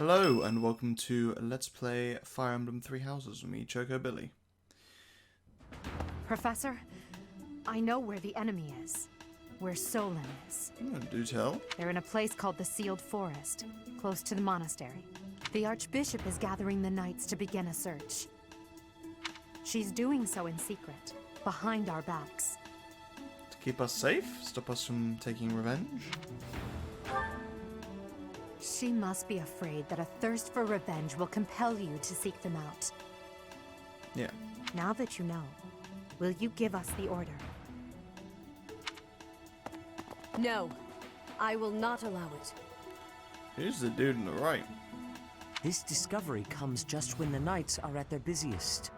Hello and welcome to Let's Play Fire Emblem Three Houses with me, Choco Billy. Professor, I know where the enemy is. Where Solon is. Do tell. They're in a place called the Sealed Forest, close to the monastery. The Archbishop is gathering the knights to begin a search. She's doing so in secret, behind our backs. To keep us safe? Stop us from taking revenge? She must be afraid that a thirst for revenge will compel you to seek them out. Yeah. Now that you know, will you give us the order? No, I will not allow it. Who's the dude on the right? This discovery comes just when the knights are at their busiest.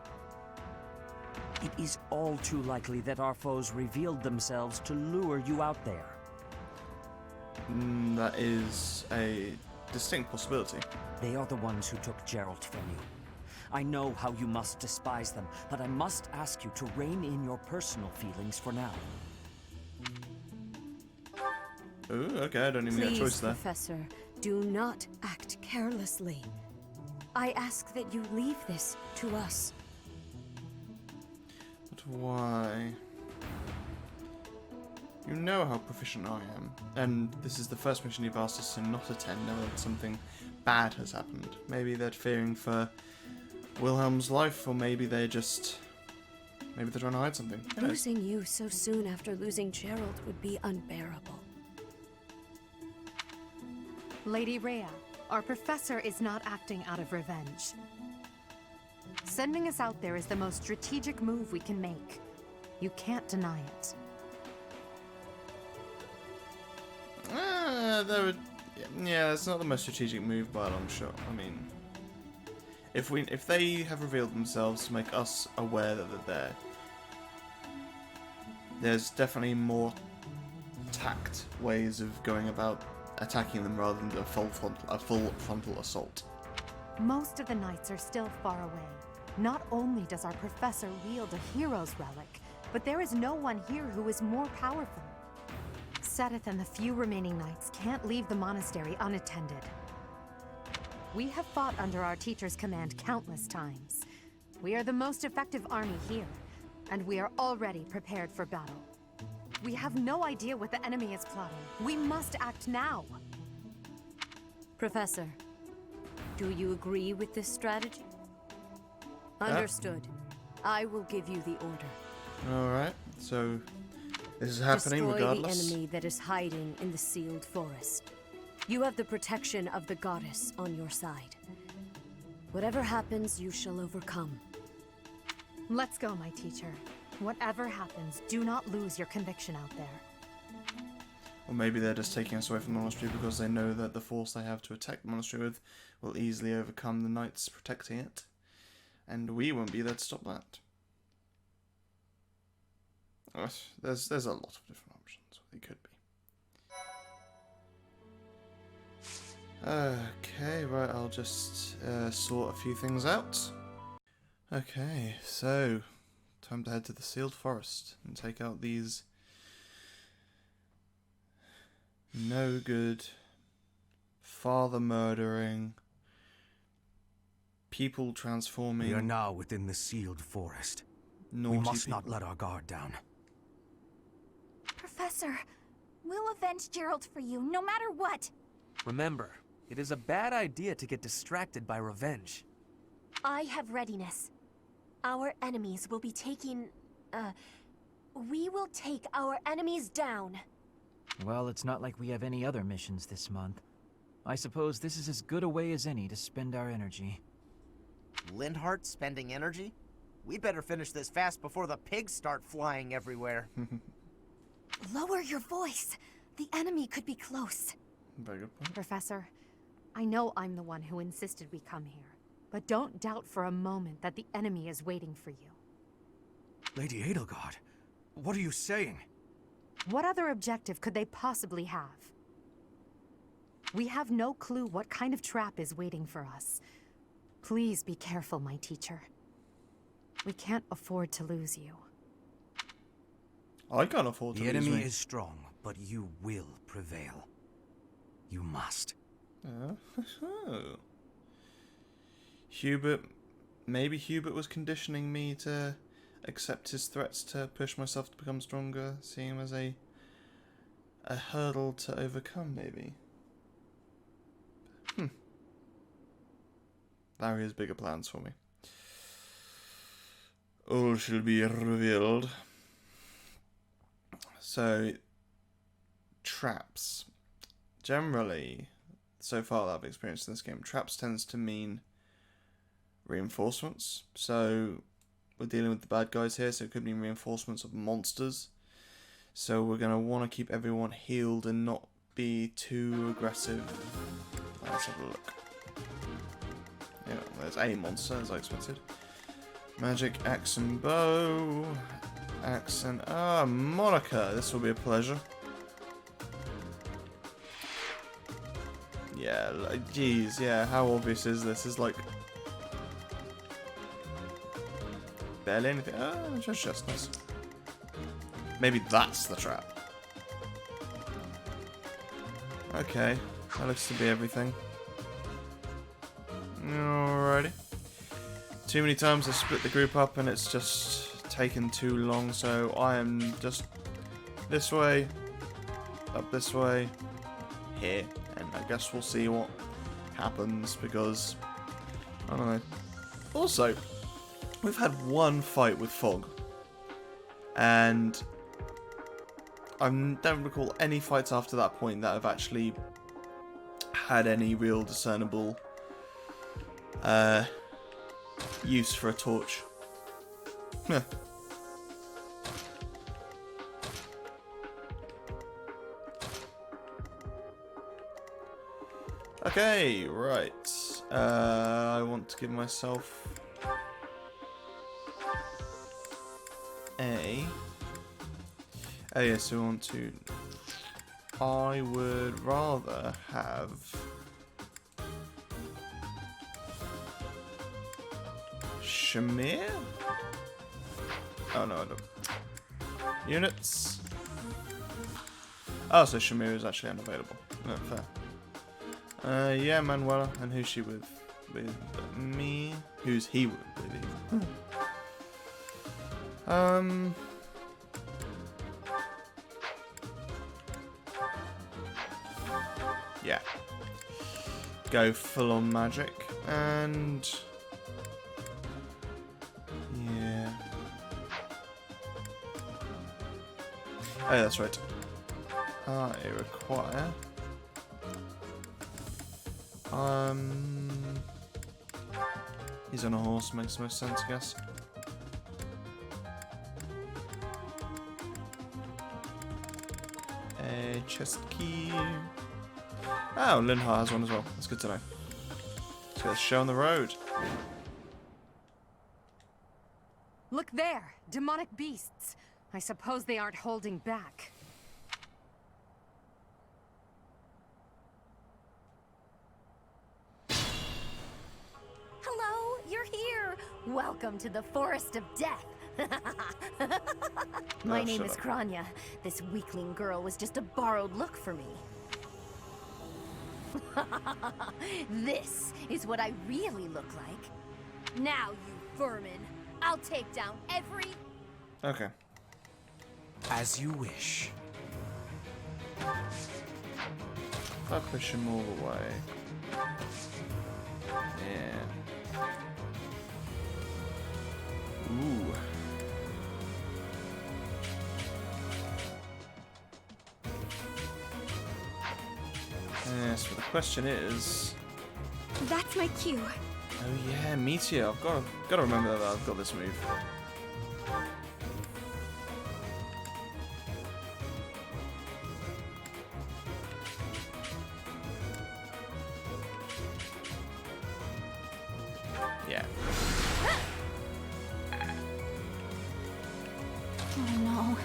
It is all too likely that our foes revealed themselves to lure you out there. That is a distinct possibility. They are the ones who took Geralt from you. I know how you must despise them, but I must ask you to rein in your personal feelings for now. Oh, okay, I don't even get a choice there. Professor, do not act carelessly. I ask that you leave this to us. But why? You know how proficient I am, and this is the first mission you've asked us to not attend now that something bad has happened. Maybe they're fearing for Wilhelm's life, or maybe they're trying to hide something. Who knows? Losing you so soon after losing Gerald would be unbearable. Lady Rhea, our professor is not acting out of revenge. Sending us out there is the most strategic move we can make. You can't deny it. Yeah, it's not the most strategic move by a long shot. I mean, if they have revealed themselves to make us aware that they're there, there's definitely more tact ways of going about attacking them rather than a full frontal assault. Most of the knights are still far away. Not only does our professor wield a hero's relic, but there is no one here who is more powerful. Seteth and the few remaining knights can't leave the monastery unattended. We have fought under our teacher's command countless times. We are the most effective army here, and we are already prepared for battle. We have no idea what the enemy is plotting. We must act now. Professor, do you agree with this strategy? Understood. I will give you the order. Alright, so this is happening regardless. Destroy the enemy that is hiding in the Sealed Forest. You have the protection of the goddess on your side. Whatever happens, you shall overcome. Let's go, my teacher. Whatever happens, do not lose your conviction out there. Or maybe they're just taking us away from the monastery because they know that the force they have to attack the monastery with will easily overcome the knights protecting it. And we won't be there to stop that. There's a lot of different options. It could be. Okay, right, I'll just sort a few things out. Okay, so time to head to the Sealed Forest and take out these no good, father murdering, people transforming. We are now within the Sealed Forest. Naughty We must people. not let our guard down. Professor, we'll avenge Gerald for you, no matter what. Remember, it is a bad idea to get distracted by revenge. I have readiness. Our enemies will be taking... we will take our enemies down. Well, it's not like we have any other missions this month. I suppose this is as good a way as any to spend our energy. Lindhart spending energy? We'd better finish this fast before the pigs start flying everywhere. Lower your voice. The enemy could be close. Very good point. Professor, I know I'm the one who insisted we come here, but don't doubt for a moment that the enemy is waiting for you. Lady Edelgard, what are you saying? What other objective could they possibly have? We have no clue what kind of trap is waiting for us. Please be careful, my teacher. We can't afford to lose you. I can't afford to The lose enemy me. is strong, but you will prevail. You must. Hubert, maybe Hubert was conditioning me to accept his threats to push myself to become stronger, seeing him as a hurdle to overcome, maybe. Larry has bigger plans for me. All shall be revealed. So, traps. Generally, so far that I've experienced in this game, traps tends to mean reinforcements. So, we're dealing with the bad guys here, so it could mean reinforcements of monsters. So we're going to want to keep everyone healed and not be too aggressive. Let's have a look. Yeah, there's a monster, as I expected. Magic, axe and bow. Axe and... Ah, Monica! This will be a pleasure. Yeah, jeez, yeah, how obvious is this? It's like... barely anything. Oh, just nice. Maybe that's the trap. Okay, that looks to be everything. Alrighty. Too many times I split the group up and it's just taken too long, so I am just this way, up this way, here, and I guess we'll see what happens because, I don't know. Also, we've had one fight with Fog, and I don't recall any fights after that point that have actually had any real discernible use for a torch. Huh. Okay, right. I want to give myself a... Oh yes, we want to... I would rather have... Shamir? Oh no, I don't. Units? Oh, so Shamir is actually unavailable. No, fair. Yeah, Manuela. And who's she with? With me? Who's he with you? Yeah. Go full on magic. And... yeah. Oh, that's right. I require... he's on a horse, makes most sense, I guess. A chest key. Oh, Linhart has one as well. That's good to know. So let's show on the road. Look there! Demonic beasts. I suppose they aren't holding back. Hello, you're here. Welcome to the Forest of Death. My name is Kranya. This weakling girl was just a borrowed look for me. This is what I really look like. Now, you vermin, I'll take down every... Okay. As you wish. If I push him all the way. Yeah. Ooh. Yes, but the question is... That's my cue. Oh yeah, Meteor. I've got to remember that I've got this move. Yeah. Oh no.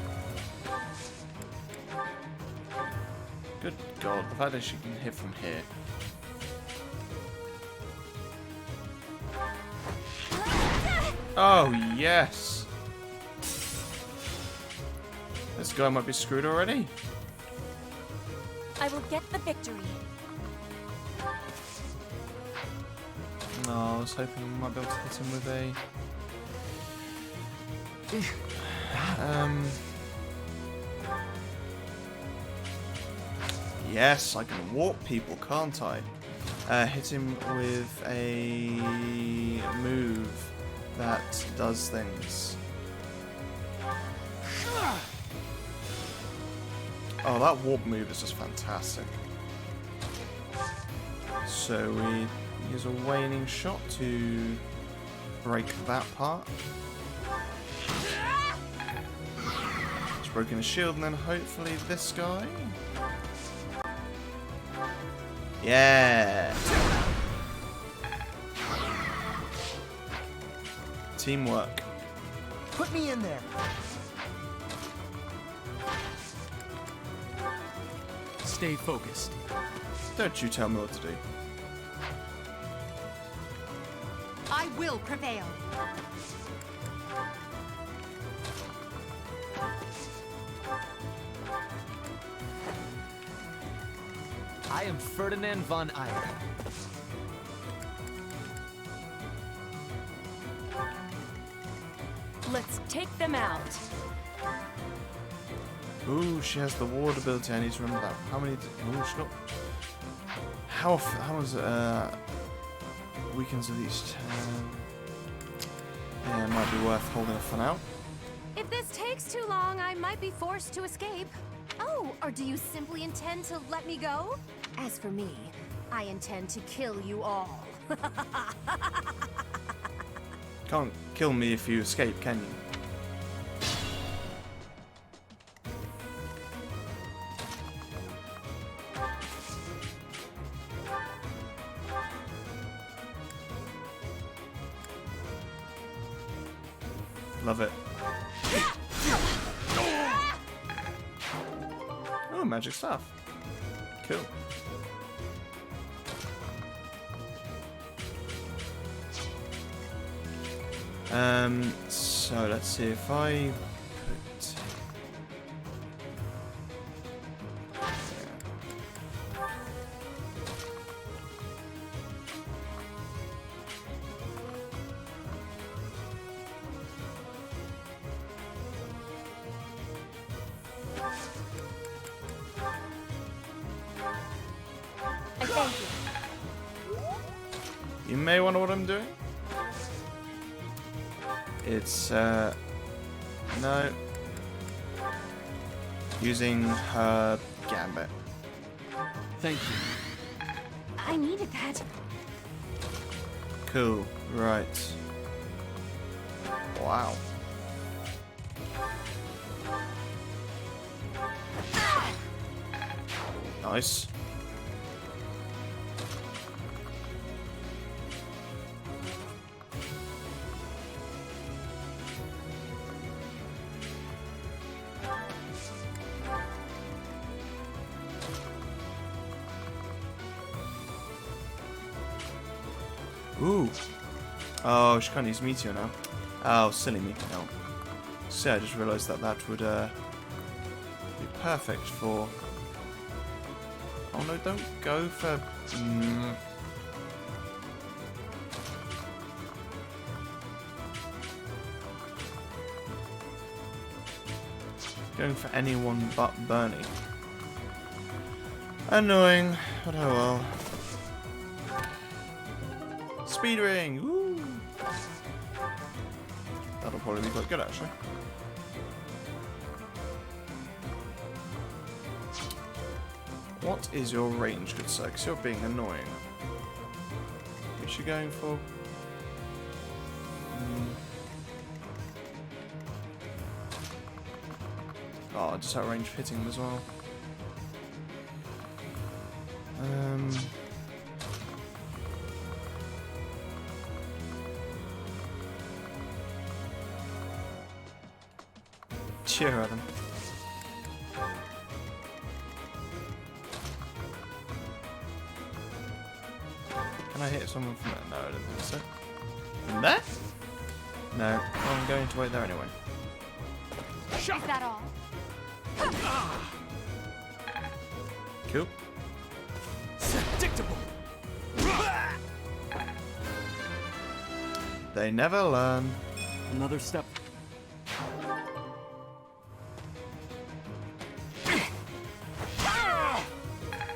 Good God, the fact that she can hit from here. Oh, yes! This guy might be screwed already. I will get the victory. Oh, I was hoping I might be able to hit him with a... Yes, I can warp people, can't I? Hit him with a move that does things. Oh, that warp move is just fantastic. So we use a waning shot to break that part. It's broken his shield, and then hopefully this guy. Yeah. Teamwork. Put me in there. Stay focused. Don't you tell me what to do. I will prevail. I am Ferdinand von Eyre. Let's take them out. Ooh, she has the ward ability. I need to remember that. How many? Ooh, she got. How was weekends of each 10? Yeah, it might be worth holding off for now. If this takes too long, I might be forced to escape. Oh, or do you simply intend to let me go? As for me, I intend to kill you all. Can't kill me if you escape, can you? Love it. Oh, magic stuff. Cool. So let's see if I put... Thank you. You may wonder what I'm doing. It's, no. Using her gambit. Thank you. I needed that. Cool, right. Wow. Nice. Ooh. Oh, she can't use Meteor now. Oh, silly me. No. So I just realised that that would be perfect for... Oh no, don't go for... Going for anyone but Bernie. Annoying, but oh well. Speed ring! Woo! That'll probably be quite good, actually. What is your range, good sir? 'Cause you're being annoying. What's she going for? Oh, just outrange hitting him as well. Cheer at him. Can I hit someone from there? No, I don't think so. From there? No. Well, I'm going to wait there anyway. Is that all? Cool. Predictable. they never learn. Another step.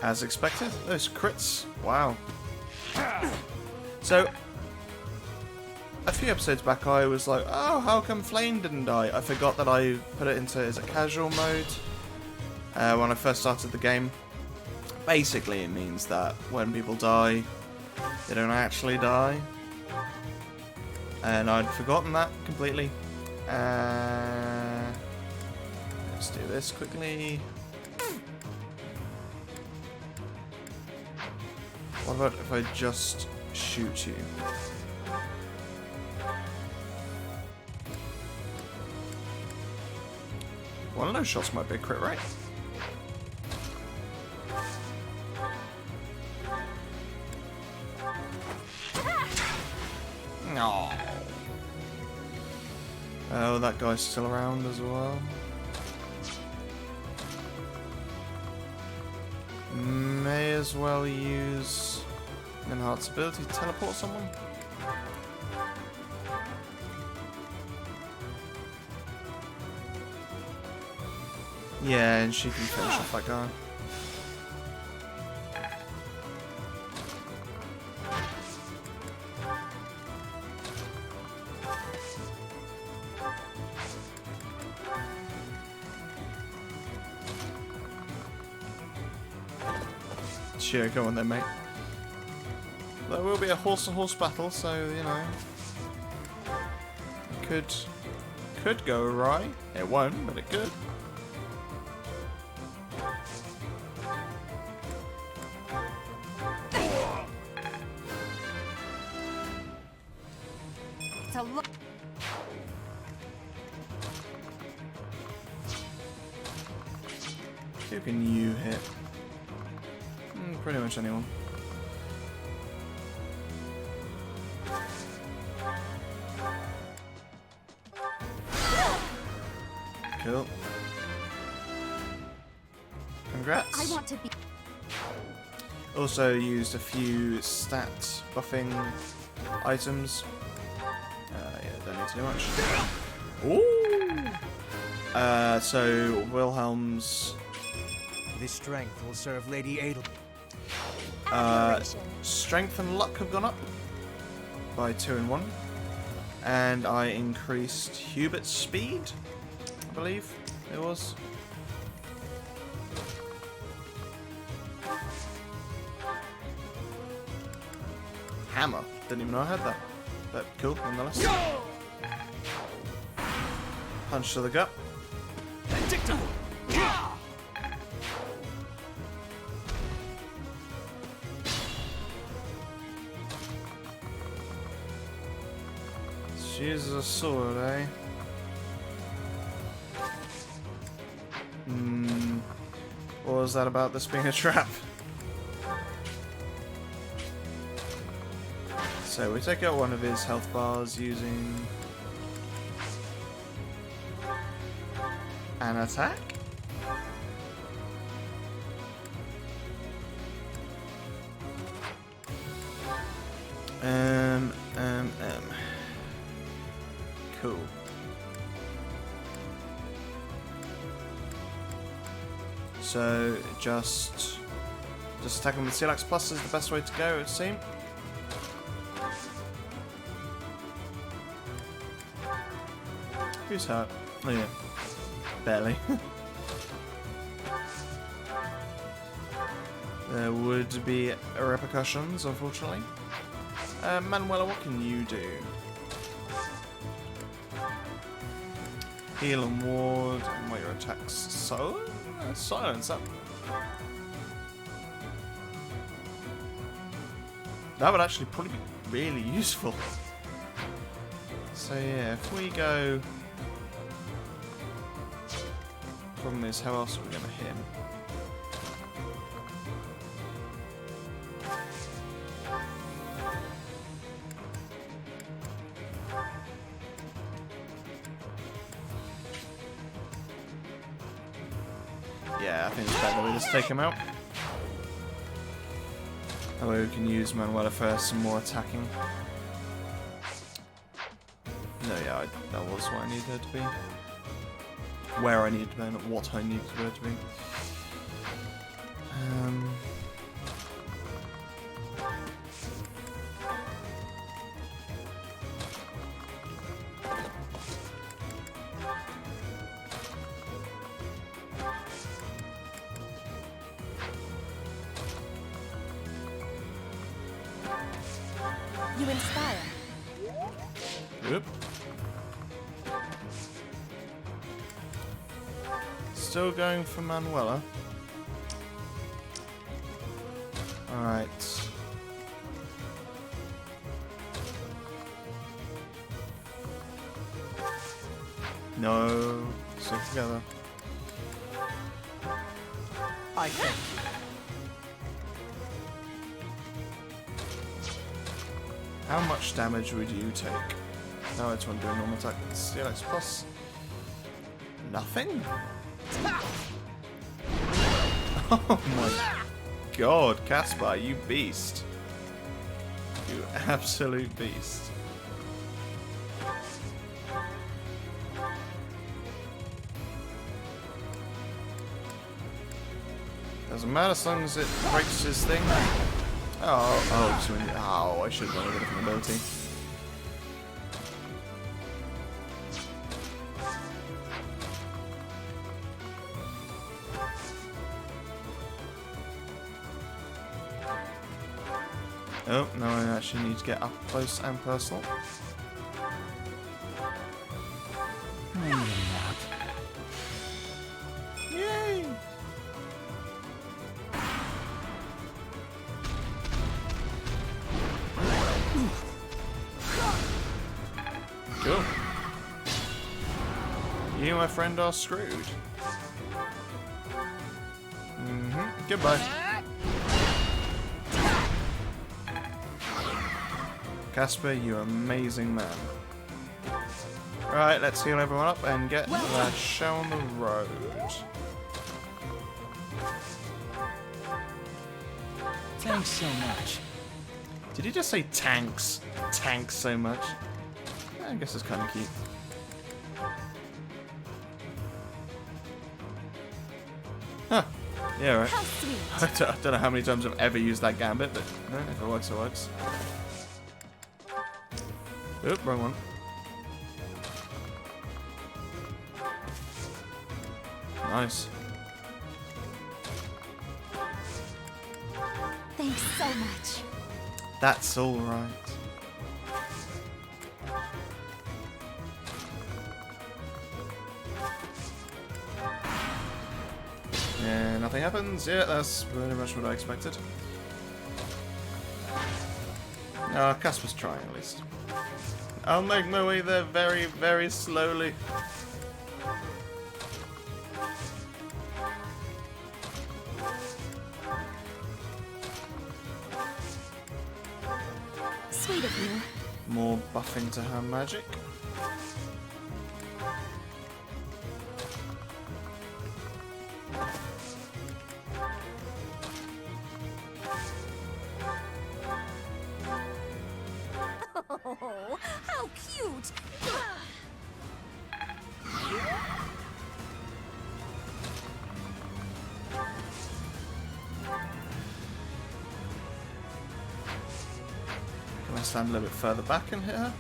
As expected, those crits. Wow. So, a few episodes back I was like, oh, how come Flame didn't die? I forgot that I put it into as a casual mode when I first started the game. Basically, it means that when people die, they don't actually die. And I'd forgotten that completely. Let's do this quickly. What about if I just shoot you? One of those shots might be a crit, right? No. Oh, that guy's still around as well. May as well use Minhart's ability to teleport someone. Yeah, and she can finish off that guy. Sure, go on then, mate. There will be a horse-to-horse battle, so, you know, it could go awry. It won't, but it could. It's a look. Who can you hit? Pretty much anyone. Cool. Congrats. I want to be. Also used a few stat buffing items. Yeah, don't need to do much. Ooh! So Wilhelm's This strength will serve Lady Adel. strength and luck have gone up by 2 and 1. And I increased Hubert's speed, I believe it was. Hammer. Didn't even know I had that. But cool, nonetheless. Punch to the gut. She uses a sword, eh? What was that about this being a trap? So we take out one of his health bars using an attack. Cool. So just attack him with Silax Plus is the best way to go, it would seem. Who's hurt? Oh yeah, barely. There would be repercussions, unfortunately. Manuela, what can you do? Heal and ward, and what your attacks? Silence up. That would actually probably be really useful. So yeah, if we go... Problem is, how else are we going to hit him? Yeah, I think it's better that we just take him out. That way we can use Manuela for some more attacking. No, yeah, that was what I needed her to be. Where I needed to be, not what I needed her to be. You inspire. Yep. Still going for Manuela. Alright. No. Stick together. I think. How much damage would you take? No, I just want to do a normal attack. CLX plus. Nothing? Oh my god, Caspar, you beast. You absolute beast. Doesn't matter as long as it breaks his thing. Oh, I should have done a different ability. Oh, no, I actually need to get up close and personal. Yay! Cool. You, my friend, are screwed. Goodbye. Casper, you amazing man. Right, let's heal everyone up and get that show on the road. Thanks so much. Did he just say tanks? Tanks so much? I guess it's kind of cute. Huh. Yeah, right. How sweet. I don't know how many times I've ever used that gambit, but no, if it works, it works. Oop, wrong one. Nice. Thanks so much. That's all right. Yeah, nothing happens. Yeah, that's pretty much what I expected. Casper's trying at least. I'll make my way there very, very slowly. Sweet of you. More buffing to her magic. Oh, how cute! Can I stand a little bit further back and hit her?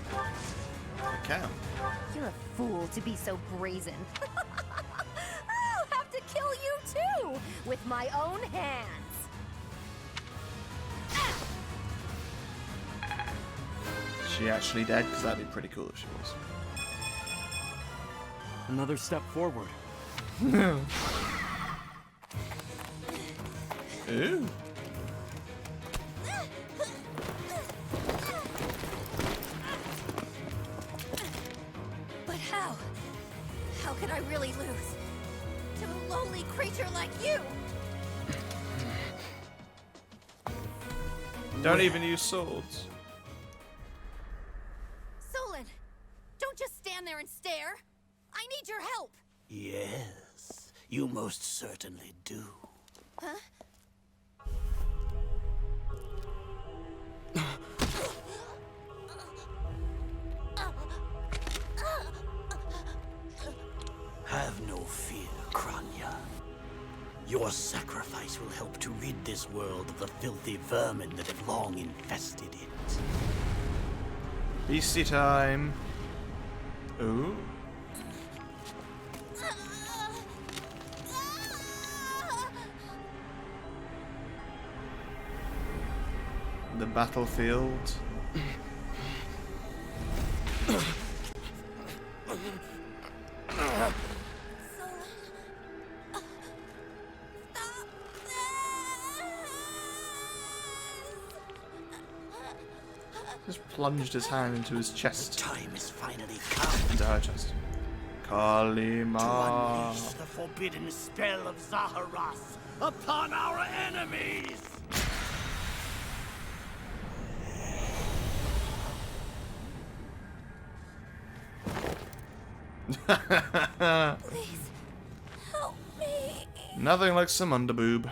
I can. You're a fool to be so brazen. I'll have to kill you too, with my own hands. Is she actually dead? Because that'd be pretty cool if she was. Another step forward. Ooh. But how? How could I really lose to a lowly creature like you? Don't even use swords. Solon, don't just stand there and stare. I need your help. Yes, you most certainly do. Huh? Your sacrifice will help to rid this world of the filthy vermin that have long infested it. Beastie time. Ooh. The battlefield. Just plunged his hand into his chest. Time is finally come Into her chest. to Kalima. unleash the forbidden spell of Zaharas upon our enemies! Please, help me. Nothing like some underboob.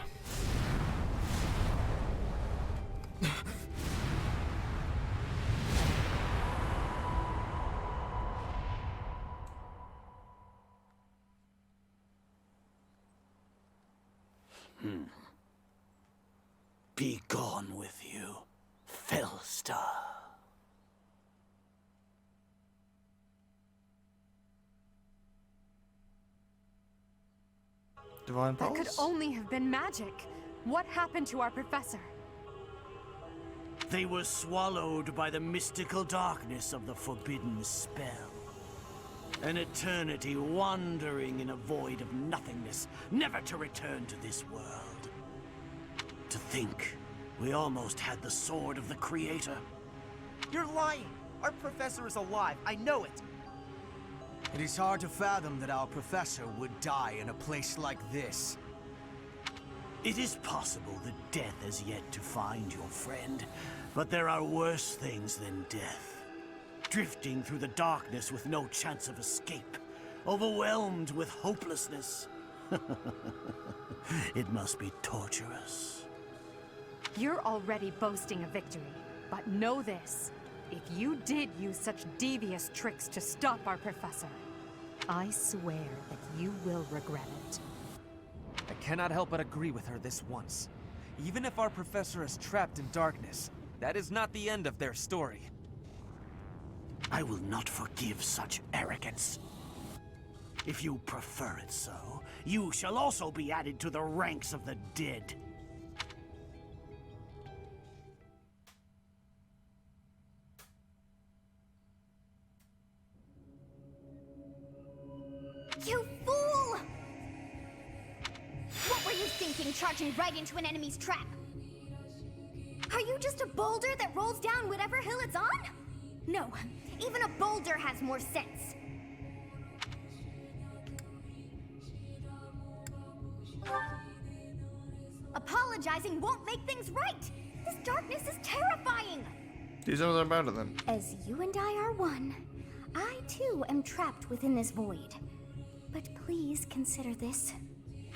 Be gone with you, Fellstar. Divine That could Pulse? only have been magic. What happened to our professor? They were swallowed by the mystical darkness of the forbidden spell. An eternity wandering in a void of nothingness, never to return to this world. To think, we almost had the sword of the Creator. You're lying! Our professor is alive, I know it! It is hard to fathom that our professor would die in a place like this. It is possible that death has yet to find your friend, but there are worse things than death. Drifting through the darkness with no chance of escape, overwhelmed with hopelessness. It must be torturous. You're already boasting a victory, but know this. If you did use such devious tricks to stop our professor, I swear that you will regret it. I cannot help but agree with her this once. Even if our professor is trapped in darkness, that is not the end of their story. I will not forgive such arrogance. If you prefer it so, you shall also be added to the ranks of the dead. You fool! What were you thinking, charging right into an enemy's trap? Are you just a boulder that rolls down whatever hill it's on? No, even a boulder has more sense. Apologizing won't make things right! This darkness is terrifying! Do something about it then. As you and I are one, I too am trapped within this void. But please consider this.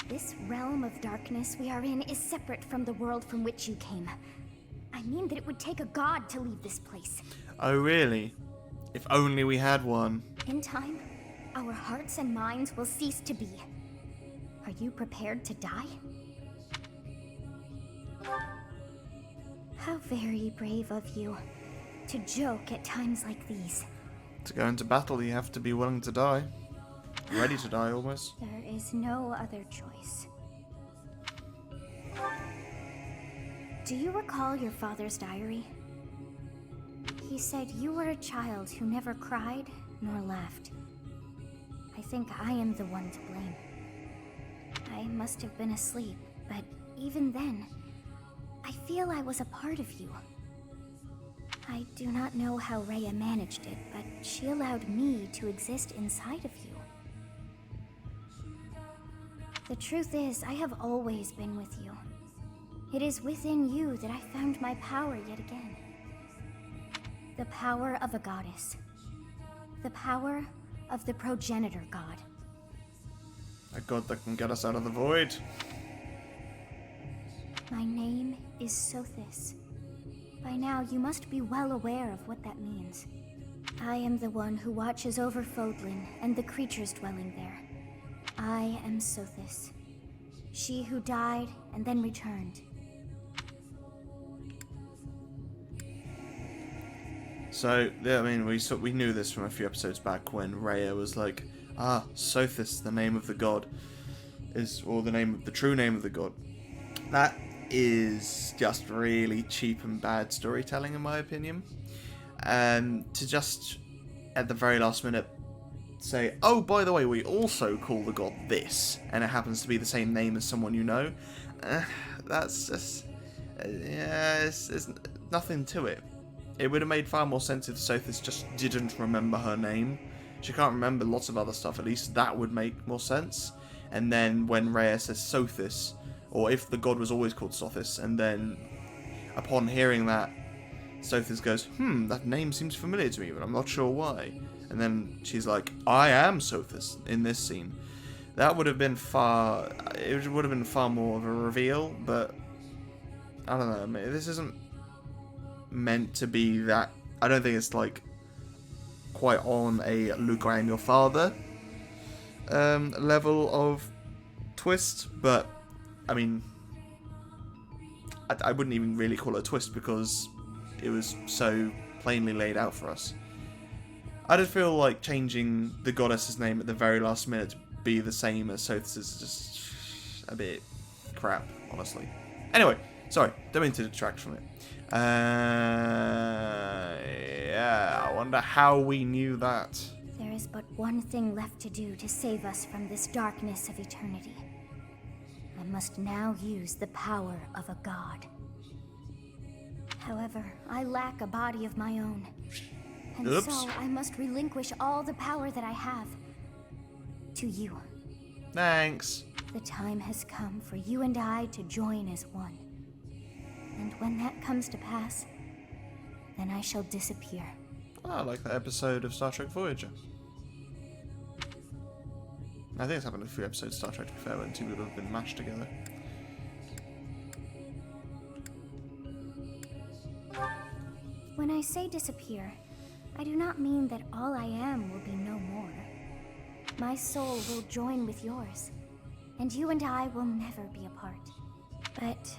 This realm of darkness we are in is separate from the world from which you came. I mean that it would take a god to leave this place. Oh, really? If only we had one. In time, our hearts and minds will cease to be. Are you prepared to die? How very brave of you to joke at times like these. To go into battle, you have to be willing to die. Ready to die, almost. There is no other choice. Do you recall your father's diary? He said you were a child who never cried nor laughed. I think I am the one to blame. I must have been asleep, but even then, I feel I was a part of you. I do not know how Rhea managed it, but she allowed me to exist inside of you. The truth is, I have always been with you. It is within you that I found my power yet again. The power of a goddess. The power of the progenitor god. A god that can get us out of the void. My name is Sothis. By now, you must be well aware of what that means. I am the one who watches over Fodlan and the creatures dwelling there. I am Sothis. She who died and then returned. So, yeah, I mean, we knew this from a few episodes back when Rhea was like, Sothis, the name of the god, or the true name of the god. That is just really cheap and bad storytelling, in my opinion. To just, at the very last minute, say, oh, by the way, we also call the god this, and it happens to be the same name as someone you know, that's just, it's nothing to it. It would have made far more sense if Sothis just didn't remember her name. She can't remember lots of other stuff, at least that would make more sense. And then when Rhea says Sothis, or if the god was always called Sothis, and then upon hearing that, Sothis goes, that name seems familiar to me, but I'm not sure why. And then she's like, I am Sothis in this scene. That would have been far more of a reveal, but I don't know, this isn't meant to be that. I don't think it's like quite on a Luke, I am your father level of twist, but I mean, I wouldn't even really call it a twist because it was so plainly laid out for us. I just feel like changing the goddess's name at the very last minute to be the same as Sothis is just a bit crap, honestly. Anyway, sorry, don't mean to detract from it. Yeah, I wonder how we knew that. There is but one thing left to do to save us from this darkness of eternity. I must now use the power of a god. However, I lack a body of my own. And so I must relinquish all the power that I have to you. Thanks. The time has come for you and I to join as one. And when that comes to pass, then I shall disappear. I like that episode of Star Trek Voyager. I think it's happened in a few episodes of Star Trek, to be fair, when two people have been mashed together. When I say disappear, I do not mean that all I am will be no more. My soul will join with yours, and you and I will never be apart. But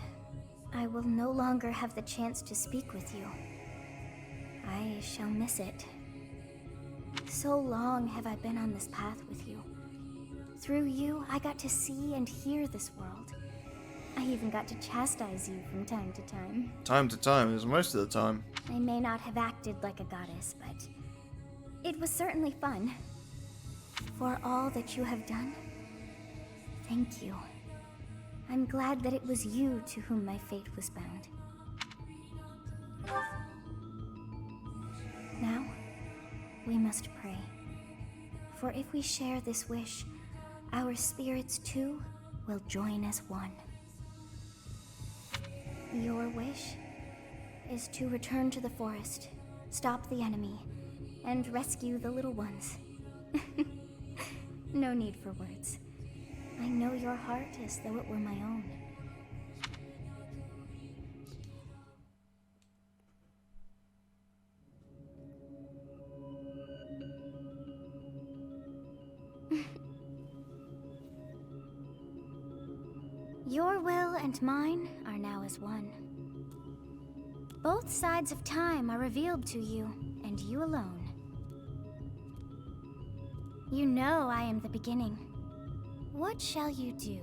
I will no longer have the chance to speak with you. I shall miss it. So long have I been on this path with you. Through you, I got to see and hear this world. I even got to chastise you from time to time. Time to time is most of the time. I may not have acted like a goddess, but it was certainly fun. For all that you have done, thank you. I'm glad that it was you to whom my fate was bound. Now, we must pray. For if we share this wish, our spirits too will join as one. Your wish is to return to the forest, stop the enemy, and rescue the little ones. No need for words. I know your heart as though it were my own. Your will and mine are now as one. Both sides of time are revealed to you, and you alone. You know I am the beginning. What shall you do?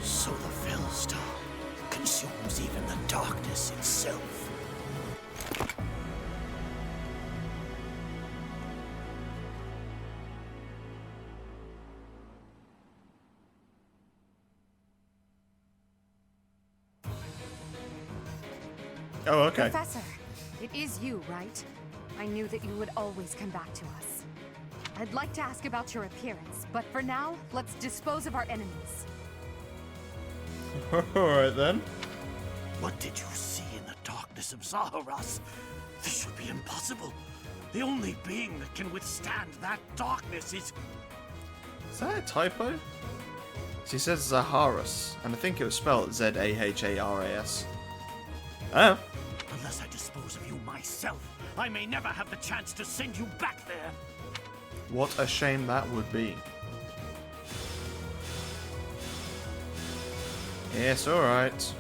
So the Fellstar consumes even the darkness itself. Oh, okay. Professor, it is you, right? I knew that you would always come back to us. I'd like to ask about your appearance, but for now, let's dispose of our enemies. Alright then. What did you see in the darkness of Zaharas? This should be impossible. The only being that can withstand that darkness is... Is that a typo? She says Zaharas, and I think it was spelled Z-A-H-A-R-A-S. Oh. Unless I dispose of you myself, I may never have the chance to send you back there. What a shame that would be. Yes, alright.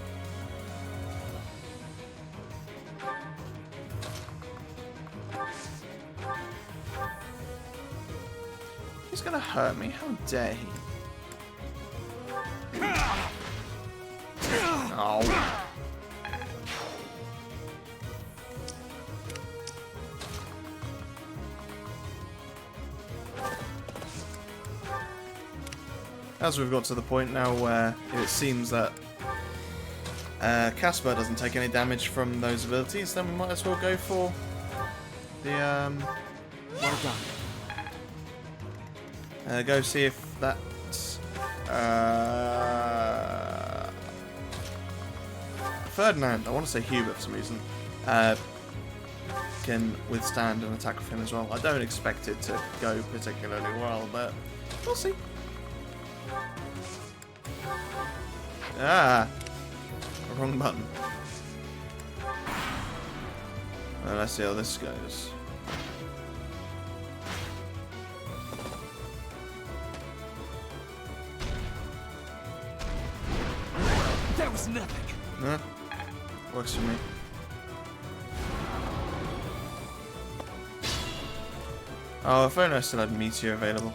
He's gonna hurt me, how dare he? Oh. As we've got to the point now where it seems that Casper doesn't take any damage from those abilities, then we might as well go for the Well done. go see if that Ferdinand, I want to say Hubert for some reason, can withstand an attack of him as well. I don't expect it to go particularly well, but we'll see. Ah! Wrong button. Well, let's see how this goes. That was nothing. Huh? Works for me. Oh, if only I still had Meteor available.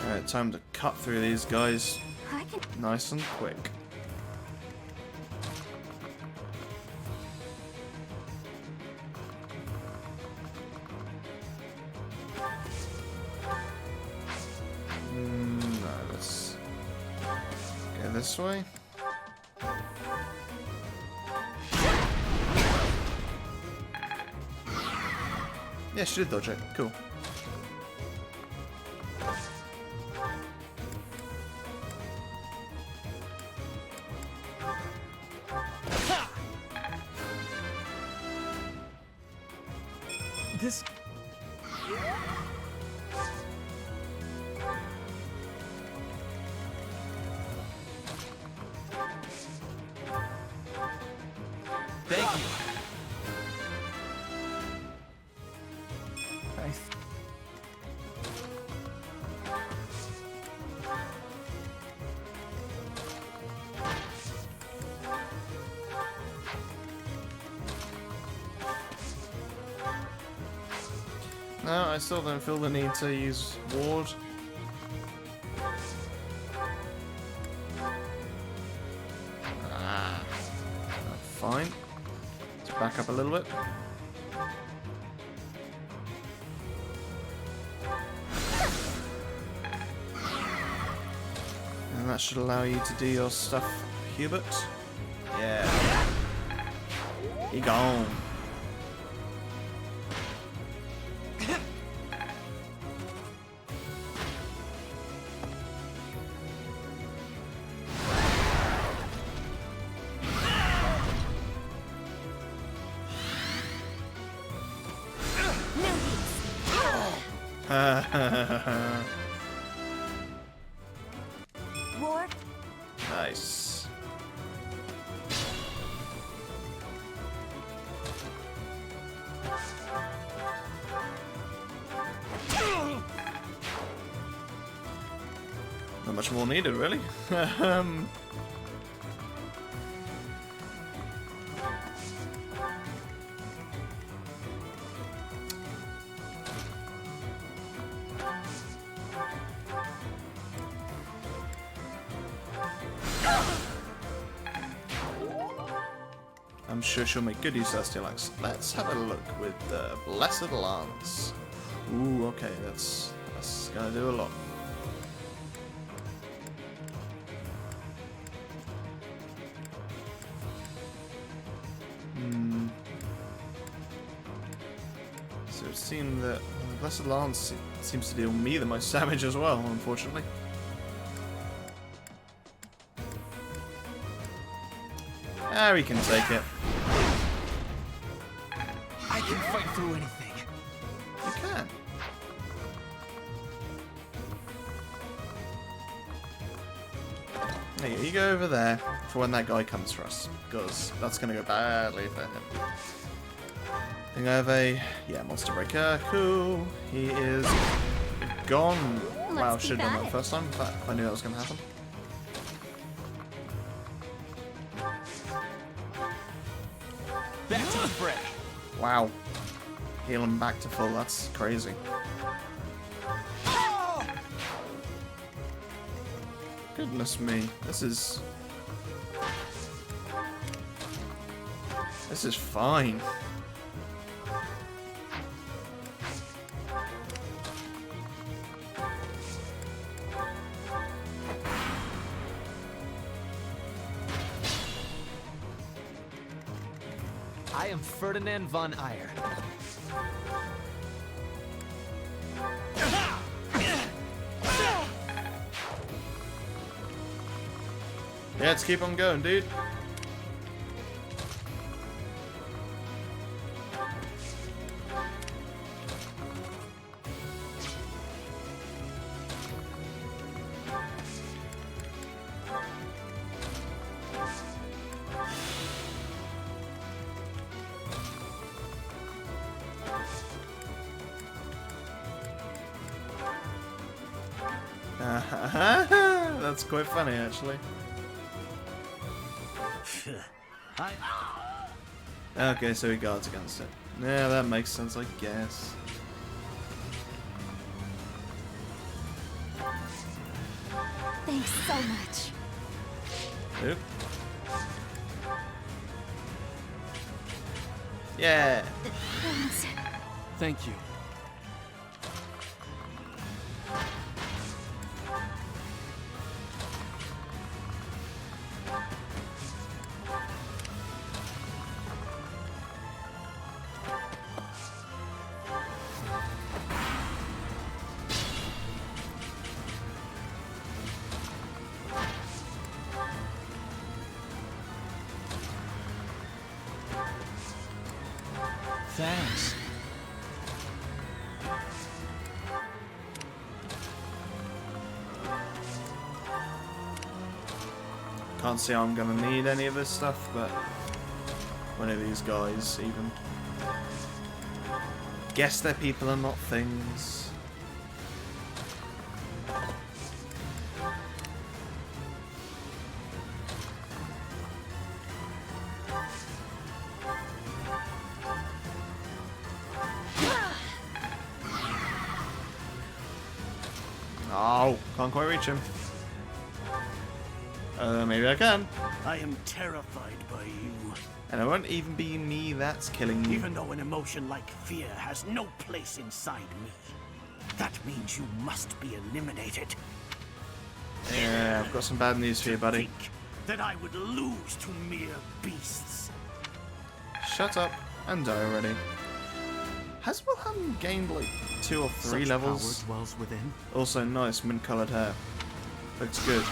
Alright, time to cut through these guys nice and quick. No, let's go this way. Yeah, she did dodge it. Cool. This... Thank you. No, I still don't feel the need to use Ward. Ah, fine. Let's back up a little bit. And that should allow you to do your stuff, Hubert. Yeah. He gone. War? Nice. Not much more needed, really. I'm sure she'll make good use of that steel axe. Let's have a look with the Blessed Lance. Ooh, okay, that's gonna do a lot. So it seems that the Blessed Lance seems to deal me the most damage as well, unfortunately. Ah, we can take it. I can fight through anything. You can. There you go. You go over there for when that guy comes for us, because that's going to go badly for him. I think I have a monster breaker. Cool. He is gone. Wow, should have done that first time. But I knew that was going to happen. Back to the fray. Wow. Heal him back to full. That's crazy. Goodness me. This is fine. I am Ferdinand von Eyre. Yeah, let's keep on going, dude. That's quite funny, actually. Okay, so he guards against it. Yeah, that makes sense, I guess. Thanks so much. Oop. Yeah. Thanks. Thank you. Thanks. Can't see how I'm gonna need any of this stuff, but one of these guys even. Guess they're people and not things. Oh, can't quite reach him. Maybe I can. I am terrified by you. And it won't even be me that's killing you. Even though an emotion like fear has no place inside me, that means you must be eliminated. Yeah, I've got some bad news for you, buddy. Think that I would lose to mere beasts. Shut up and die already. Has Wilhelm gained like 2 or 3 levels? Power dwells within. Also nice mint-coloured hair. Looks good.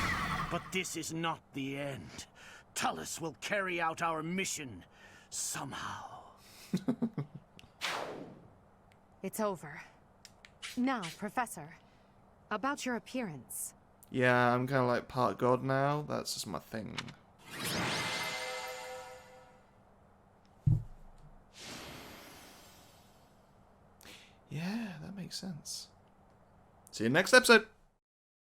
But this is not the end. Tullus will carry out our mission somehow. It's over. Now, Professor, about your appearance. Yeah, I'm kind of like part god now. That's just my thing. Yeah, that makes sense. See you next episode.